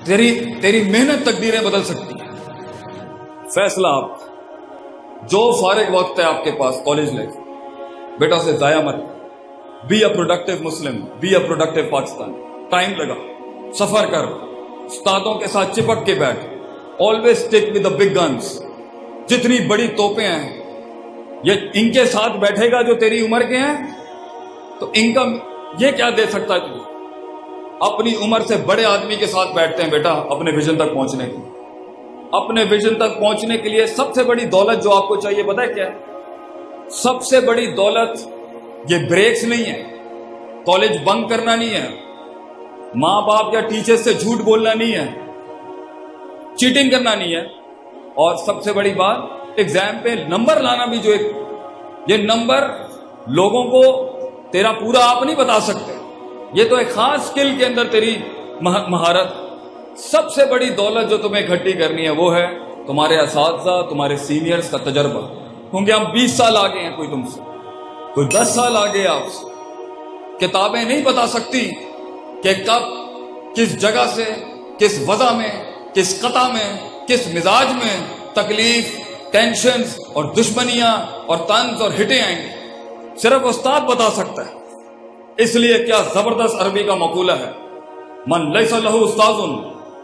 تیری محنت تقدیریں بدل سکتی ہیں. فیصلہ آپ، جو فارغ وقت ہے آپ کے پاس کالج لائف، بیٹا اسے ضائع مت. Be a productive Muslim, be a productive Pakistan. Time لگا، سفر کر، استادوں کے ساتھ چپک کے بیٹھ. Always stick with the big guns. جتنی بڑی توپیں ہیں یہ ان کے ساتھ بیٹھے گا جو تیری عمر کے ہیں تو ان کا یہ کیا دے سکتا ہے تجھے؟ اپنی عمر سے بڑے آدمی کے ساتھ بیٹھتے ہیں بیٹا اپنے ویژن تک پہنچنے کے لیے. اپنے ویژن تک پہنچنے کے لیے سب سے بڑی دولت جو آپ کو چاہیے پتہ ہے کیا ہے؟ سب سے بڑی دولت یہ بریکس نہیں ہے، کالج بنک کرنا نہیں ہے، ماں باپ یا ٹیچر سے جھوٹ بولنا نہیں ہے، چیٹنگ کرنا نہیں ہے، اور سب سے بڑی بات ایگزام پہ نمبر لانا بھی. جو یہ نمبر لوگوں کو تیرا پورا آپ نہیں بتا سکتے، یہ تو ایک خاص سکل کے اندر تیری مہارت. سب سے بڑی دولت جو تمہیں اکٹھی کرنی ہے وہ ہے تمہارے اساتذہ، تمہارے سینئرز کا تجربہ. کیونکہ ہم 20 سال آگے ہیں، کوئی تم سے، کوئی 10 سال آگے آپ سے. کتابیں نہیں بتا سکتی کہ کب کس جگہ سے، کس وضع میں، کس قطع میں، کس مزاج میں تکلیف، ٹینشنز اور دشمنیاں اور طنز اور ہٹیں آئیں گے. صرف استاد بتا سکتا ہے. اس لیے کیا زبردست عربی کا مقولہ ہے، من لیس لہ استاذ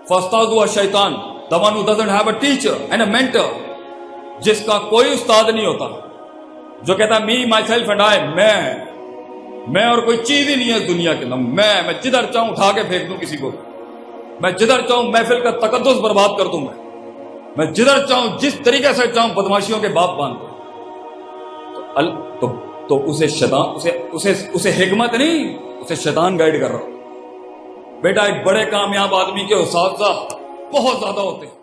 فاستاذہ الشیطان، the one who doesn't have a teacher and a mentor. جس کا کوئی استاد نہیں ہوتا، جو کہتا ہے می مائی سیلف اینڈ آئی، میں اور کوئی چیز ہی نہیں ہے اس دنیا کے اندر. میں جدھر چاہوں اٹھا کے پھینک دوں کسی کو، میں جدھر چاہوں محفل کا تقدس برباد کر دوں، میں جدھر چاہوں جس طریقے سے چاہوں بدماشیوں کے باپ باندھ دوں. تو اسے شیطان، اسے حکمت نہیں، اسے شیطان گائیڈ کر رہا ہوں. بیٹا ایک بڑے کامیاب آدمی کے اساتذہ بہت زیادہ ہوتے ہیں.